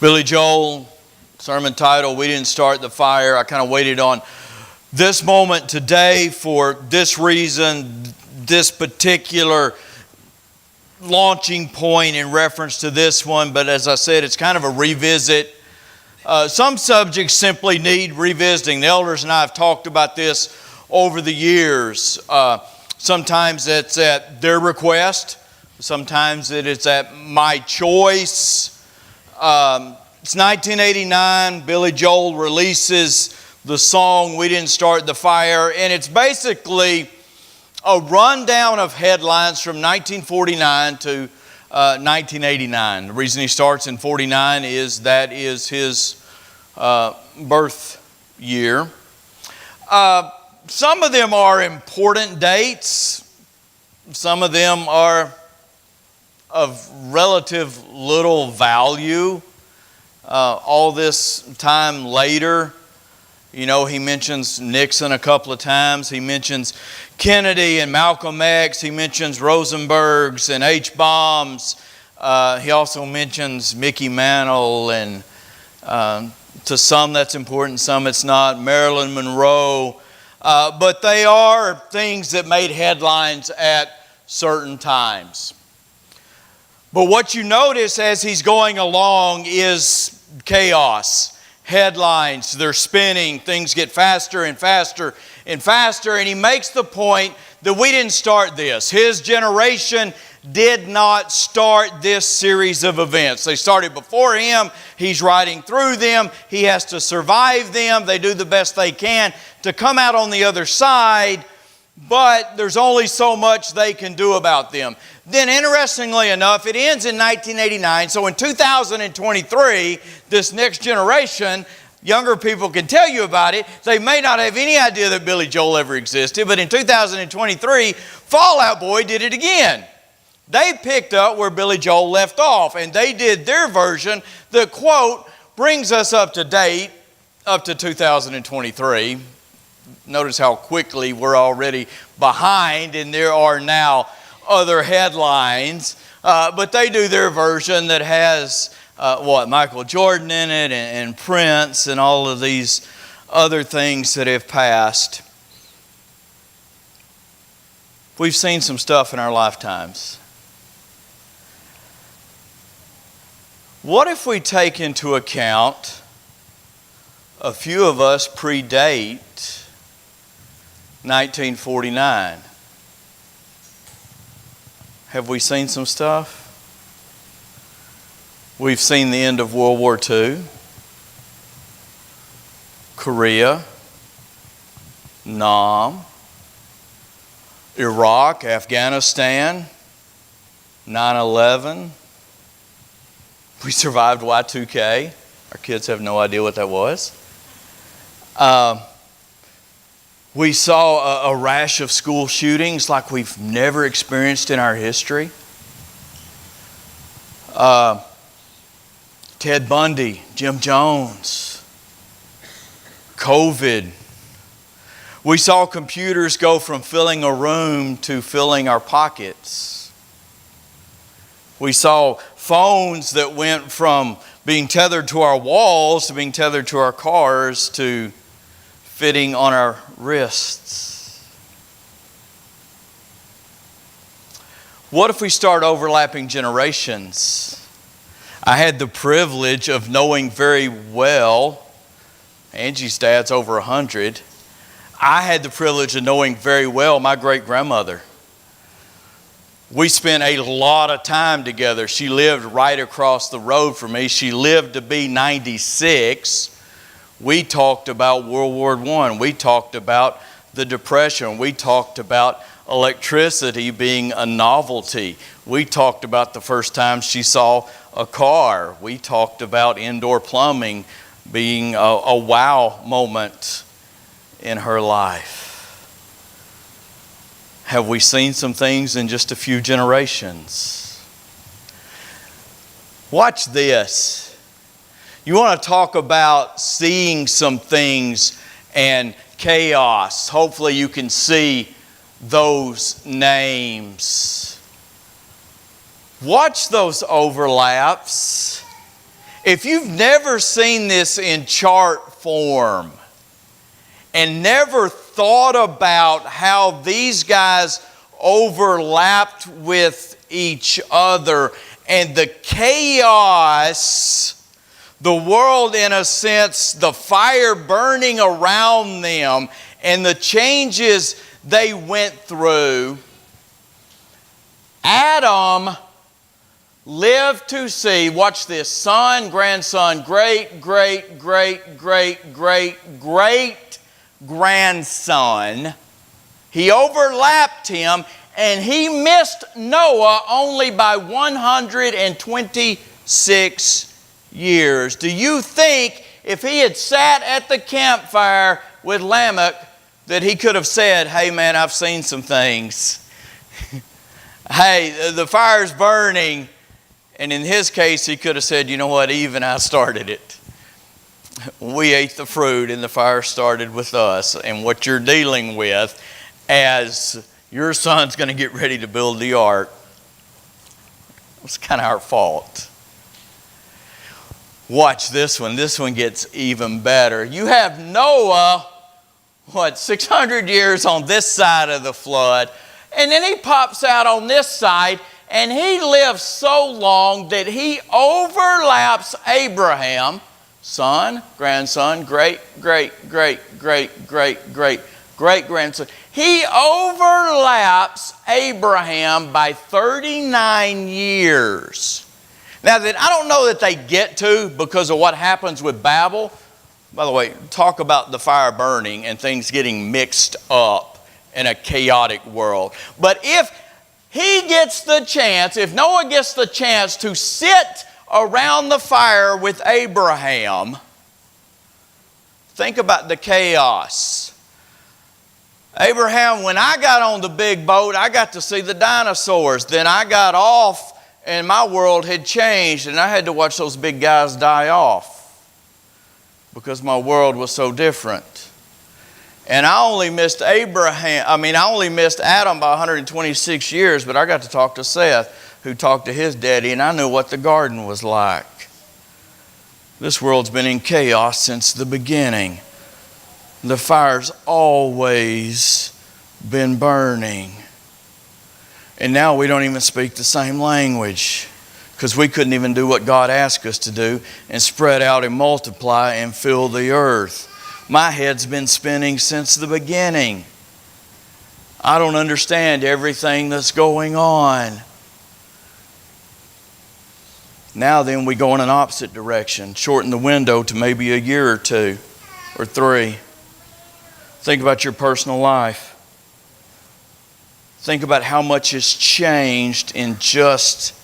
Billy Joel, sermon title, We Didn't Start the Fire. I kind of waited on this moment today for this reason, this particular launching point in reference to this one. But as I said, it's kind of a revisit. Some subjects simply need revisiting. The elders and I have talked about this over the years. Sometimes it's at their request. Sometimes it is at my choice. It's 1989. Billy Joel releases the song We Didn't Start the Fire, and it's basically a rundown of headlines from 1949 to 1989. The reason he starts in 49 is that is his birth year. Some of them are important dates. Some of them are of relative little value. All this time later, you know, he mentions Nixon a couple of times. He mentions Kennedy and Malcolm X. He mentions Rosenbergs and H-bombs. He also mentions Mickey Mantle, and to some that's important, some it's not. Marilyn Monroe. But they are things that made headlines at certain times. But what you notice as he's going along is chaos. Headlines, they're spinning, things get faster and faster and faster, and he makes the point that we didn't start this. His generation did not start this series of events. They started before him. He's riding through them. He has to survive them. They do the best they can to come out on the other side, but there's only so much they can do about them. Then, interestingly enough, it ends in 1989. So in 2023, this next generation, younger people can tell you about it. They may not have any idea that Billy Joel ever existed, but in 2023, Fall Out Boy did it again. They picked up where Billy Joel left off, and they did their version that, quote, brings us up to date, up to 2023. Notice how quickly we're already behind, and there are now other headlines. But they do their version that has, Michael Jordan in it, and Prince, and all of these other things that have passed. We've seen some stuff in our lifetimes. What if we take into account a few of us predate 1949? Have we seen some stuff? We've seen the end of World War II, Korea, Nam, Iraq, Afghanistan, 9/11. We survived Y2K. Our kids have no idea what that was. We saw a rash of school shootings like we've never experienced in our history. Ted Bundy, Jim Jones, COVID. We saw computers go from filling a room to filling our pockets. We saw phones that went from being tethered to our walls to being tethered to our cars to fitting on our wrists. What if we start overlapping generations? I had the privilege of knowing very well, Angie's dad's over 100. I had the privilege of knowing very well my great-grandmother. We spent a lot of time together. She lived right across the road from me. She lived to be 96. We talked about World War I. We talked about the Depression. We talked about electricity being a novelty. We talked about the first time she saw a car. We talked about indoor plumbing being a wow moment in her life. Have we seen some things in just a few generations? Watch this. You want to talk about seeing some things and chaos. Hopefully you can see those names. Watch those overlaps If you've never seen this in chart form and never thought about how these guys overlapped with each other and the chaos, the world in a sense, the fire burning around them and the changes they went through, Adam lived to see, watch this, son, grandson, great, great, great, great, great, great grandson. He overlapped him, and he missed Noah only by 126 years. Do you think if he had sat at the campfire with Lamech that he could have said, hey man, I've seen some things. Hey, the fire's burning. And in his case, he could have said, you know what, Eve and I started it. We ate the fruit and the fire started with us. And what you're dealing with as your son's going to get ready to build the ark, it's kind of our fault. Watch this one. This one gets even better. You have Noah, 600 years on this side of the flood. And then he pops out on this side, and he lives so long that he overlaps Abraham, son, grandson, great, great, great, great, great, great, great grandson. He overlaps Abraham by 39 years. Now, that I don't know that they get to because of what happens with Babel. By the way, talk about the fire burning and things getting mixed up in a chaotic world. But if he gets the chance, if Noah gets the chance to sit around the fire with Abraham, think about the chaos. Abraham, when I got on the big boat, I got to see the dinosaurs. Then I got off and my world had changed and I had to watch those big guys die off because my world was so different. And I only missed Adam by 126 years, but I got to talk to Seth, who talked to his daddy, and I knew what the garden was like. This world's been in chaos since the beginning. The fire's always been burning. And now we don't even speak the same language because we couldn't even do what God asked us to do and spread out and multiply and fill the earth. My head's been spinning since the beginning. I don't understand everything that's going on. Now then we go in an opposite direction. Shorten the window to maybe a year or 2 or 3. Think about your personal life. Think about how much has changed in just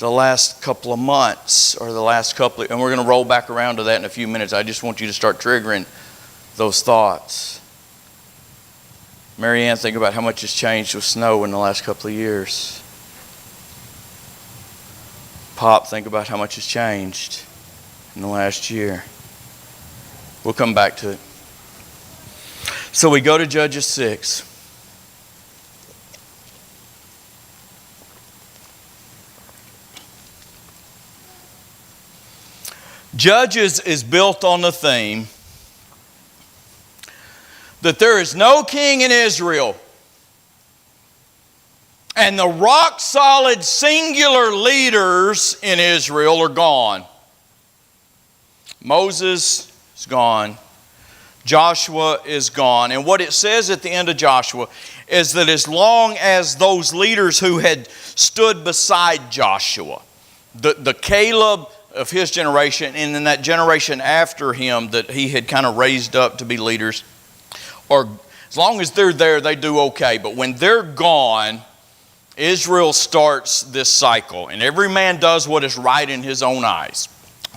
the last couple of months or the last couple of, and we're going to roll back around to that in a few minutes. I just want you to start triggering those thoughts. Mary Ann, think about how much has changed with snow in the last couple of years. Pop, think about how much has changed in the last year. We'll come back to it. So we go to Judges 6. Judges is built on the theme that there is no king in Israel, and the rock-solid singular leaders in Israel are gone. Moses is gone. Joshua is gone. And what it says at the end of Joshua is that as long as those leaders who had stood beside Joshua, the Caleb of his generation, and in that generation after him that he had kind of raised up to be leaders, or as long as they're there, they do okay. But when they're gone, Israel starts this cycle. And every man does what is right in his own eyes.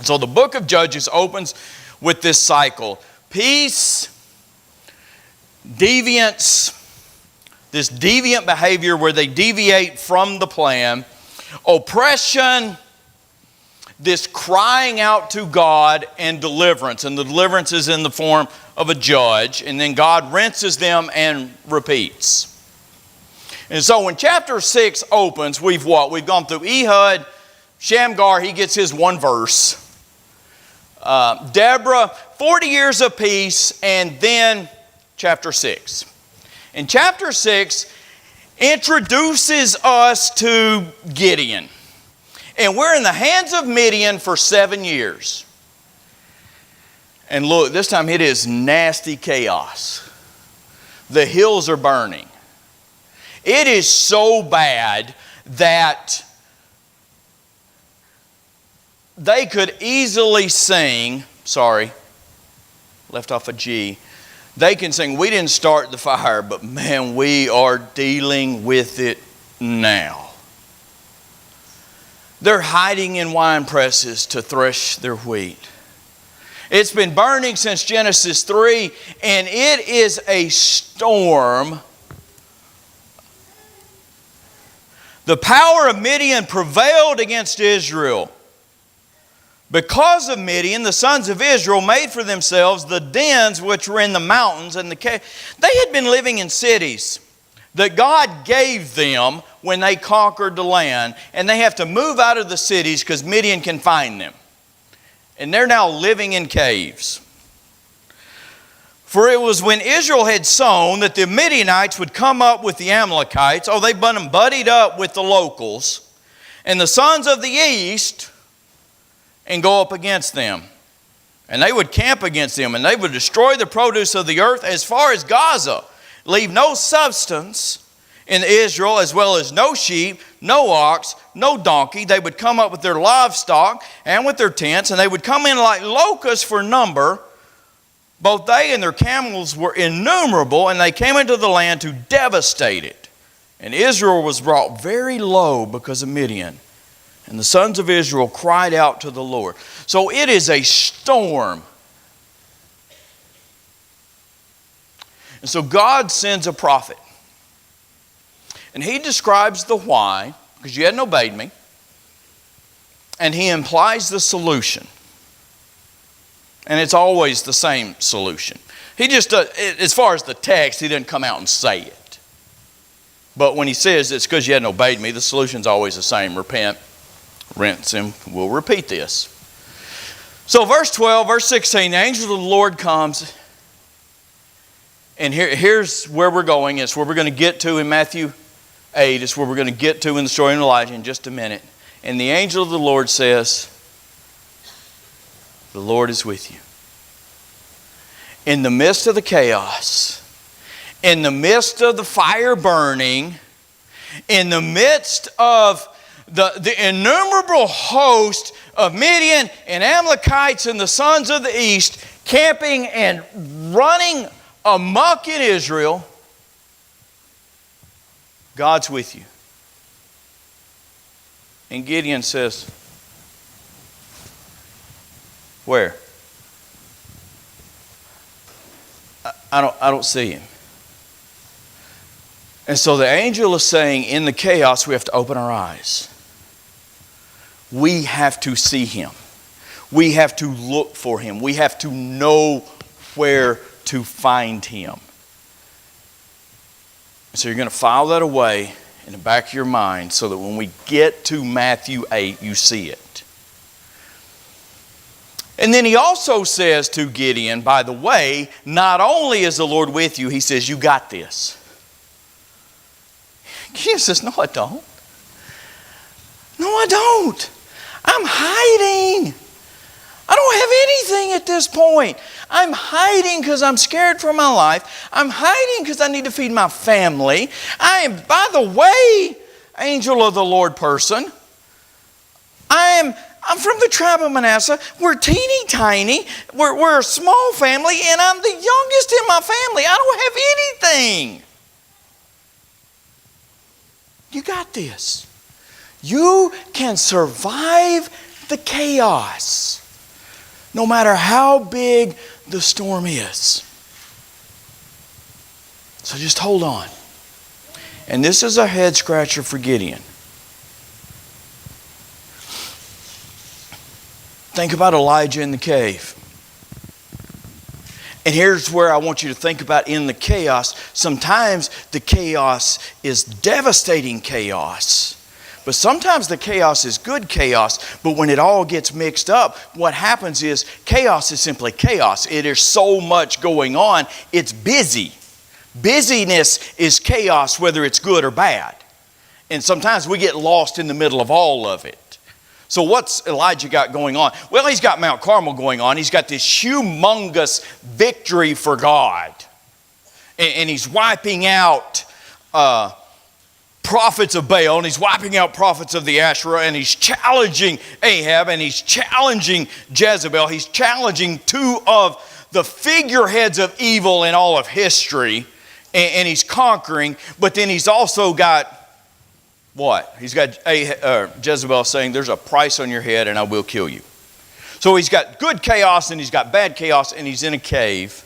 So the book of Judges opens with this cycle. Peace, deviance, this deviant behavior where they deviate from the plan. Oppression, this crying out to God, and deliverance. And the deliverance is in the form of a judge. And then God rinses them and repeats. And so when chapter 6 opens, we've what? We've gone through Ehud, Shamgar, he gets his one verse. Deborah, 40 years of peace, and then chapter 6. And chapter 6 introduces us to Gideon. And we're in the hands of Midian for 7 years. And look, this time it is nasty chaos. The hills are burning. It is so bad that they could easily sing, left off a G. They can sing, we didn't start the fire, but man, we are dealing with it now. They're hiding in wine presses to thresh their wheat. It's been burning since Genesis 3, and it is a storm. The power of Midian prevailed against Israel. Because of Midian, the sons of Israel made for themselves the dens which were in the mountains and the caves. They had been living in cities that God gave them when they conquered the land, and they have to move out of the cities because Midian can find them. And they're now living in caves. For it was when Israel had sown that the Midianites would come up with the Amalekites. Oh, they've been buddied up with the locals. And the sons of the east, and go up against them. And they would camp against them, and they would destroy the produce of the earth as far as Gaza. Leave no substance in Israel, as well as no sheep, no ox, no donkey. They would come up with their livestock and with their tents, and they would come in like locusts for number. Both they and their camels were innumerable, and they came into the land to devastate it. And Israel was brought very low because of Midian. And the sons of Israel cried out to the Lord. So it is a storm. And so God sends a prophet. And he describes the why, because you hadn't obeyed me. And he implies the solution. And it's always the same solution. He just, as far as the text, he didn't come out and say it. But when he says it's because you hadn't obeyed me, the solution's always the same. Repent. Rinse him. We'll repeat this. So verse 12, verse 16, the angel of the Lord comes. And here's where we're going. It's where we're going to get to in Matthew 8. It's where we're going to get to in the story of Elijah in just a minute. And the angel of the Lord says, the Lord is with you. In the midst of the chaos, in the midst of the fire burning, in the midst of the innumerable host of Midian and Amalekites and the sons of the east camping and running amok in Israel, God's with you. And Gideon says, where? I don't see him. And so the angel is saying, in the chaos, we have to open our eyes. We have to see him. We have to look for him. We have to know where to find him. So you're going to file that away in the back of your mind so that when we get to Matthew 8, you see it. And then he also says to Gideon, by the way, not only is the Lord with you, he says, you got this. Gideon says, no, I don't. No, I don't. I'm hiding. I don't have anything at this point. I'm hiding because I'm scared for my life. I'm hiding because I need to feed my family. I am, by the way, angel of the Lord person, I'm from the tribe of Manasseh. We're teeny tiny. We're a small family, and I'm the youngest in my family. I don't have anything. You got this. You can survive the chaos, no matter how big the storm is. So just hold on. And this is a head scratcher for Gideon. Think about Elijah in the cave. And here's where I want you to think about in the chaos. Sometimes the chaos is devastating chaos. But sometimes the chaos is good chaos, but when it all gets mixed up, what happens is chaos is simply chaos. It is so much going on, it's busy. Busyness is chaos, whether it's good or bad. And sometimes we get lost in the middle of all of it. So what's Elijah got going on? Well, he's got Mount Carmel going on. He's got this humongous victory for God. And he's wiping out prophets of Baal, and he's wiping out prophets of the Asherah, and he's challenging Ahab, and he's challenging Jezebel. He's challenging two of the figureheads of evil in all of history, and he's conquering. But then he's also got what? He's got Jezebel saying, there's a price on your head and I will kill you. So he's got good chaos and he's got bad chaos, and he's in a cave.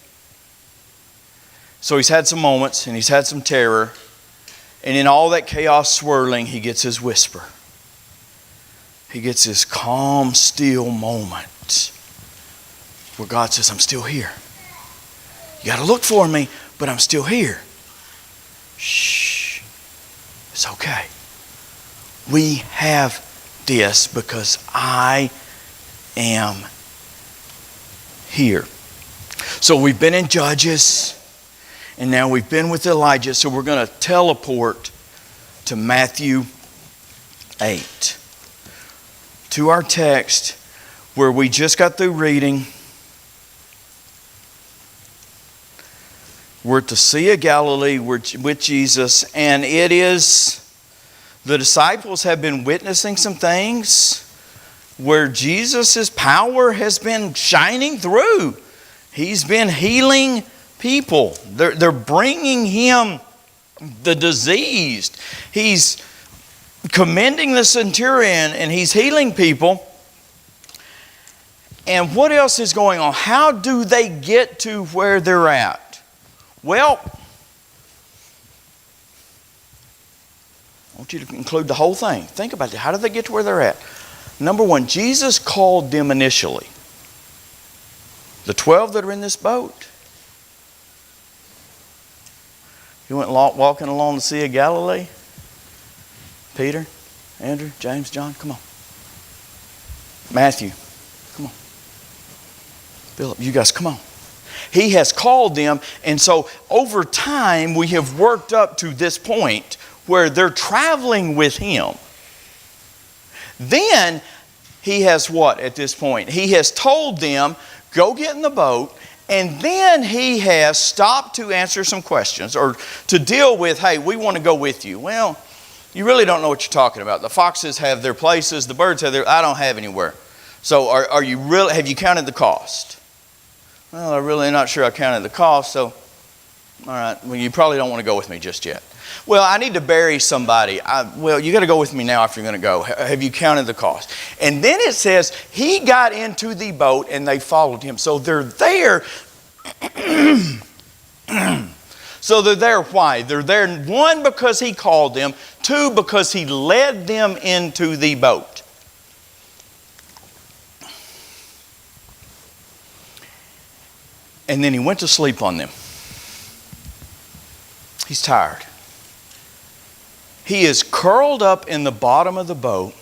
So he's had some moments and he's had some terror. And in all that chaos swirling, he gets his whisper. He gets his calm, still moment where God says, I'm still here. You got to look for me, but I'm still here. Shh. It's okay. We have this because I am here. So we've been in Judges, and now we've been with Elijah, so we're going to teleport to Matthew 8. To our text where we just got through reading. We're at the Sea of Galilee with Jesus, and it is... The disciples have been witnessing some things where Jesus' power has been shining through. He's been healing people. They're bringing him the diseased. He's commending the centurion and he's healing people. And what else is going on? How do they get to where they're at? Well, I want you to include the whole thing. Think about it. How did they get to where they're at? Number one, Jesus called them initially. The 12 that are in this boat. He went walking along the Sea of Galilee. Peter, Andrew, James, John, come on. Matthew, come on. Philip, you guys, come on. He has called them, and so over time we have worked up to this point where they're traveling with him. Then he has what at this point? He has told them, go get in the boat, and then he has stopped to answer some questions or to deal with, hey, we want to go with you. Well, you really don't know what you're talking about. The foxes have their places, the birds have their, I don't have anywhere. So are you really, have you counted the cost? Well, I'm really not sure I counted the cost, so all right, well, you probably don't want to go with me just yet. Well, I need to bury somebody. Well, you got to go with me now if you're going to go. Have you counted the cost? And then it says, he got into the boat and they followed him. So they're there. So they're there why? They're there, one, because he called them. Two, because he led them into the boat. And then he went to sleep on them. He's tired. He is curled up in the bottom of the boat,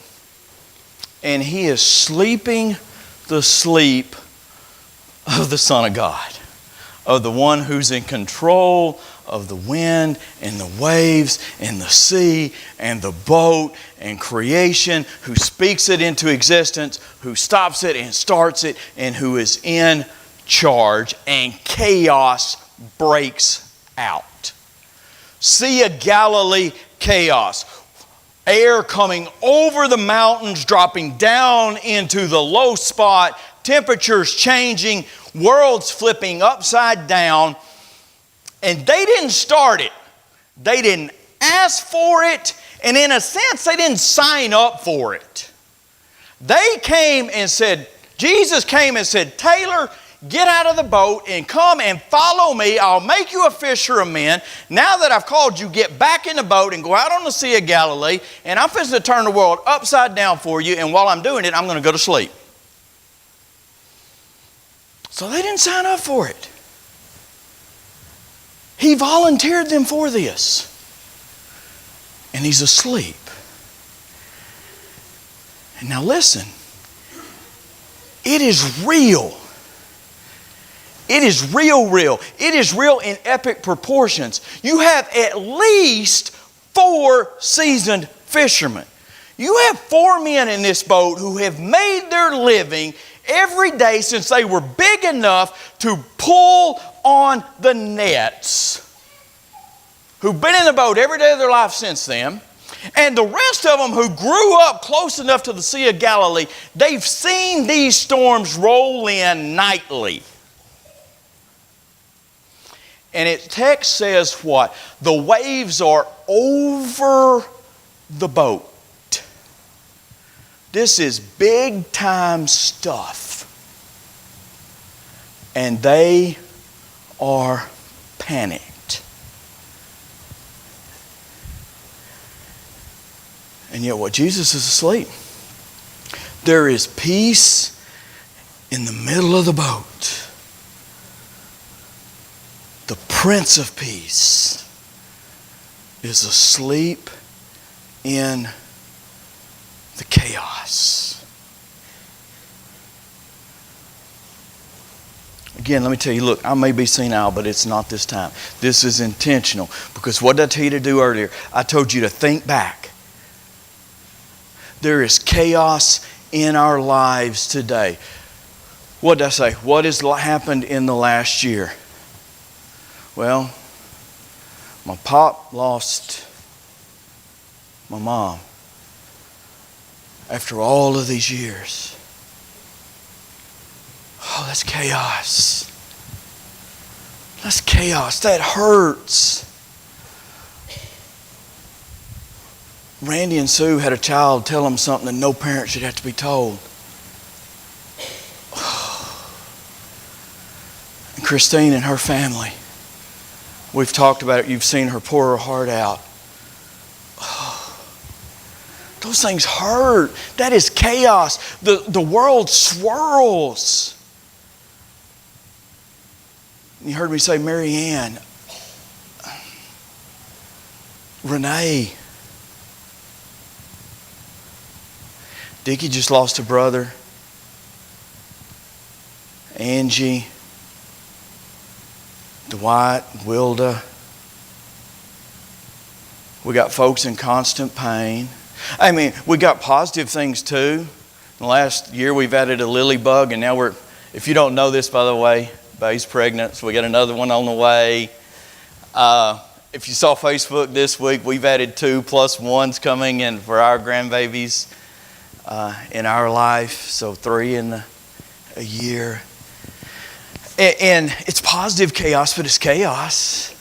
and he is sleeping the sleep of the Son of God, of the one who's in control of the wind and the waves and the sea and the boat and creation, who speaks it into existence, who stops it and starts it, and who is in charge, and chaos breaks out. Sea of Galilee chaos. Air coming over the mountains, dropping down into the low spot, temperatures changing, worlds flipping upside down. And they didn't start it. They didn't ask for it. And in a sense, they didn't sign up for it. They came and said, Jesus came and said, Taylor, get out of the boat and come and follow me. I'll make you a fisher of men. Now that I've called you, get back in the boat and go out on the Sea of Galilee. And I'm fixing to turn the world upside down for you. And while I'm doing it, I'm going to go to sleep. So they didn't sign up for it. He volunteered them for this. And he's asleep. And now listen, it is real. It is real. It is real in epic proportions. You have at least 4 seasoned fishermen. You have 4 men in this boat who have made their living every day since they were big enough to pull on the nets, who've been in the boat every day of their life since then. And the rest of them who grew up close enough to the Sea of Galilee, they've seen these storms roll in nightly. And its text says what? The waves are over the boat. This is big time stuff. And they are panicked. And yet what? Jesus is asleep. There is peace in the middle of the boat. The Prince of Peace is asleep in the chaos. Again, let me tell you, look, I may be senile, but it's not this time. This is intentional. Because what did I tell you to do earlier? I told you to think back. There is chaos in our lives today. What did I say? What has happened in the last year? Well, my pop lost my mom after all of these years. Oh, that's chaos. That's chaos. That hurts. Randy and Sue had a child tell them something that no parent should have to be told. And Christine and her family. We've talked about it. You've seen her pour her heart out. Oh, those things hurt. That is chaos. The world swirls. You heard me say Mary Ann, Renee. Dickie just lost a brother. Angie. Dwight, Wilda. We got folks in constant pain. I mean, we got positive things too. In the last year we've added a lily bug, and now if you don't know this, by the way, Bay's pregnant, so we got another one on the way. If you saw Facebook this week, we've added 2 plus 1s coming in for our grandbabies in our life, so 3 in a year. And it's positive chaos, but it's chaos.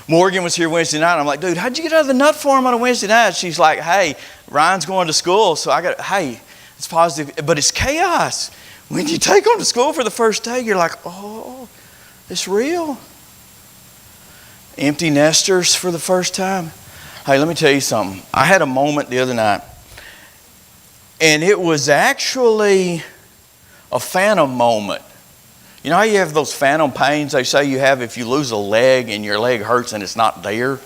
Morgan was here Wednesday night, and I'm like, dude, how'd you get out of the nut farm on a Wednesday night? She's like, hey, Ryan's going to school, so hey, it's positive, but it's chaos. When you take them to school for the first day, you're like, oh, it's real. Empty nesters for the first time. Hey, let me tell you something. I had a moment the other night, and it was actually a phantom moment. You know how you have those phantom pains they say you have if you lose a leg and your leg hurts and it's not there?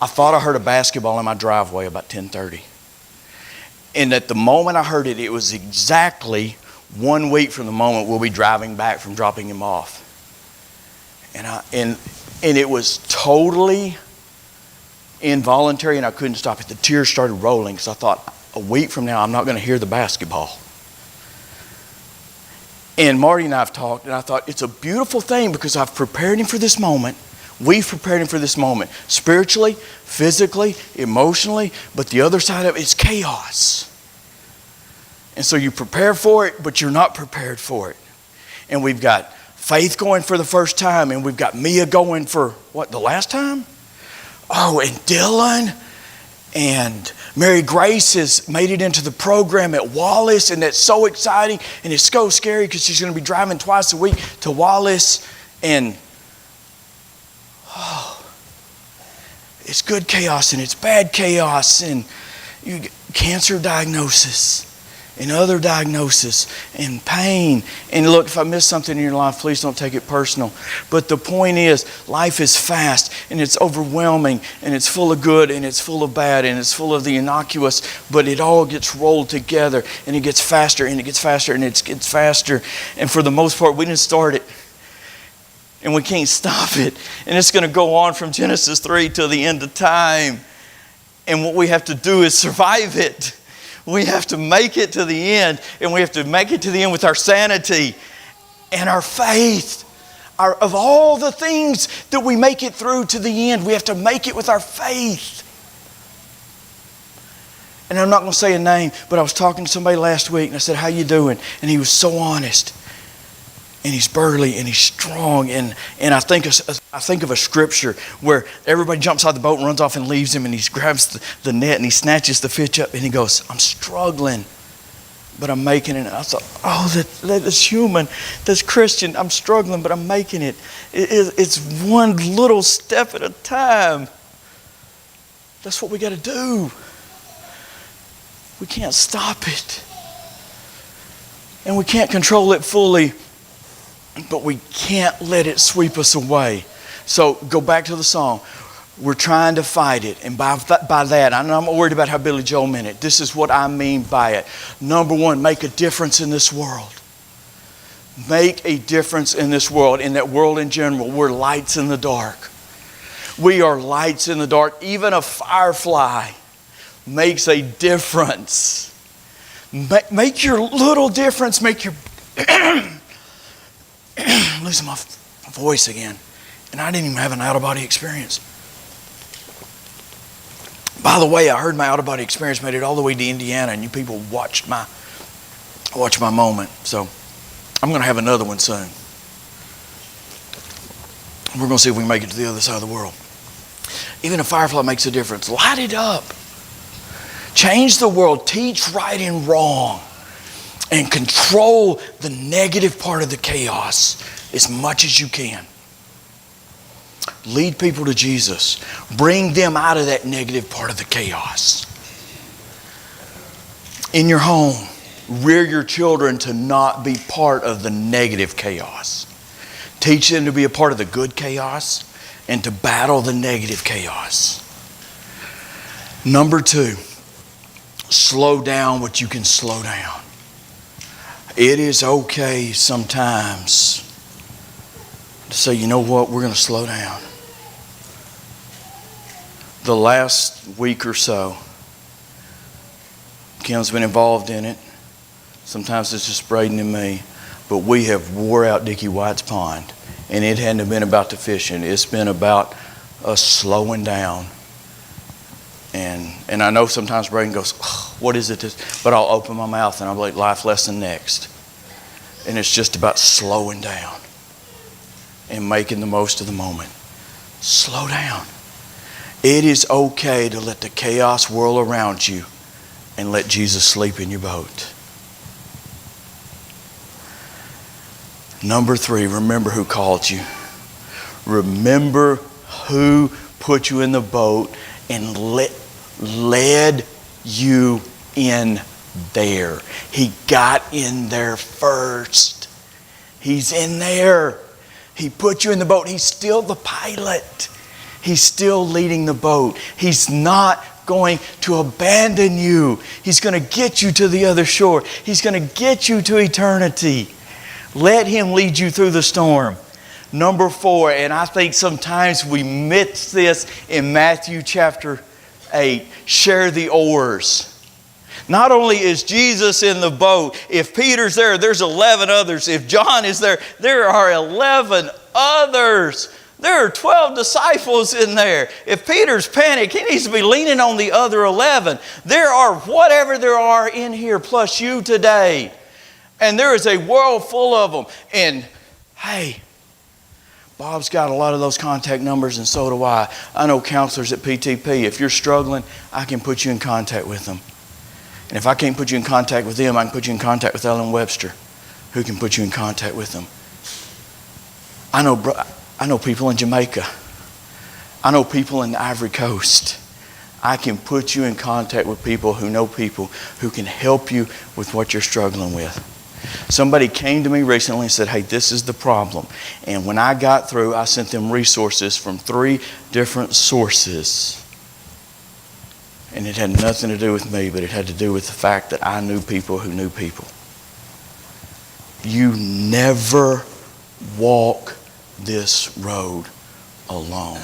I thought I heard a basketball in my driveway about 10:30. And at the moment I heard it, it was exactly 1 week from the moment we'll be driving back from dropping him off. And it was totally involuntary, and I couldn't stop it. The tears started rolling because I thought, a week from now I'm not going to hear the basketball. And Marty and I have talked, and I thought it's a beautiful thing because I've prepared him for this moment. We've prepared him for this moment. Spiritually, physically, emotionally, but the other side of it is chaos. And so you prepare for it, but you're not prepared for it. And we've got Faith going for the first time, and we've got Mia going for, what, the last time? Oh, and Dylan and Mary Grace has made it into the program at Wallace, and that's so exciting, and it's so scary because she's going to be driving twice a week to Wallace, and it's good chaos and it's bad chaos, and you get cancer diagnosis, and other diagnosis and pain. And look, if I miss something in your life, please don't take it personal. But the point is, life is fast and it's overwhelming and it's full of good and it's full of bad and it's full of the innocuous, but it all gets rolled together and it gets faster and it gets faster and it gets faster. And for the most part, we didn't start it and we can't stop it. And it's going to go on from Genesis 3 till the end of time. And what we have to do is survive it. We have to make it to the end, and we have to make it to the end with our sanity and our faith. Of all the things that we make it through to the end, we have to make it with our faith. And I'm not going to say a name, but I was talking to somebody last week, and I said, "How you doing?" And he was so honest. And he's burly and he's strong. And I think of a scripture where everybody jumps out of the boat and runs off and leaves him, and he grabs the net and he snatches the fish up and he goes, "I'm struggling, but I'm making it." And I thought, oh, that's human, that's Christian. I'm struggling, but I'm making it. It's one little step at a time. That's what we got to do. We can't stop it. And we can't control it fully. But we can't let it sweep us away. So go back to the song. We're trying to fight it. And by that, I'm not worried about how Billy Joel meant it. This is what I mean by it. Number one, make a difference in this world. Make a difference in this world. In that world in general, we're lights in the dark. We are lights in the dark. Even a firefly makes a difference. Make your little difference. Make your... losing my voice again. And I didn't even have an out-of-body experience. By the way, I heard my out-of-body experience made it all the way to Indiana, and you people watched my moment. So I'm going to have another one soon. We're going to see if we can make it to the other side of the world. Even a firefly makes a difference. Light it up. Change the world. Teach right and wrong. And control the negative part of the chaos as much as you can. Lead people to Jesus. Bring them out of that negative part of the chaos. In your home, rear your children to not be part of the negative chaos. Teach them to be a part of the good chaos and to battle the negative chaos. Number two, slow down what you can slow down. It is okay sometimes to say, you know what, we're going to slow down. The last week or so, Kim's been involved in it. Sometimes it's just Braden and me. But we have wore out Dickie White's pond. And it hadn't been about the fishing. It's been about us slowing down. And I know sometimes Braden goes, oh, what is it? But I'll open my mouth and I'll be like, life lesson next. And it's just about slowing down and making the most of the moment. Slow down. It is okay to let the chaos whirl around you and let Jesus sleep in your boat. Number three, remember who called you. Remember who put you in the boat and led you in there. He got in there first. He's in there. He put you in the boat. He's still the pilot. He's still leading the boat. He's not going to abandon you. He's going to get you to the other shore. He's going to get you to eternity. Let Him lead you through the storm. Number 4, and I think sometimes we miss this in Matthew chapter 8, share the oars. Not only is Jesus in the boat, if Peter's there, there's 11 others. If John is there, there are 11 others. There are 12 disciples in there. If Peter's panicked, he needs to be leaning on the other 11. There are whatever there are in here, plus you today. And there is a world full of them. And hey, Bob's got a lot of those contact numbers, and so do I. I know counselors at PTP. If you're struggling, I can put you in contact with them. And if I can't put you in contact with them, I can put you in contact with Ellen Webster, who can put you in contact with them. I know people in Jamaica. I know people in the Ivory Coast. I can put you in contact with people who can help you with what you're struggling with. Somebody came to me recently and said, hey, this is the problem. And when I got through, I sent them resources from 3 different sources. And it had nothing to do with me, but it had to do with the fact that I knew people who knew people. You never walk this road alone.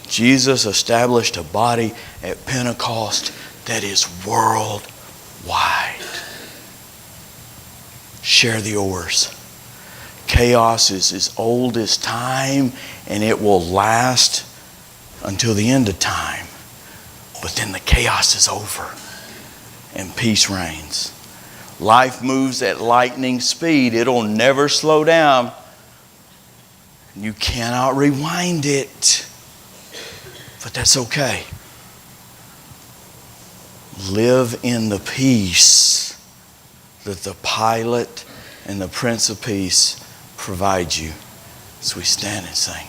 Jesus established a body at Pentecost that is worldwide. Share the oars. Chaos is as old as time, and it will last until the end of time. But then the chaos is over and peace reigns. Life moves at lightning speed. It'll never slow down. You cannot rewind it. But that's okay. Live in the peace that the Pilot and the Prince of Peace provide you. So we stand and sing.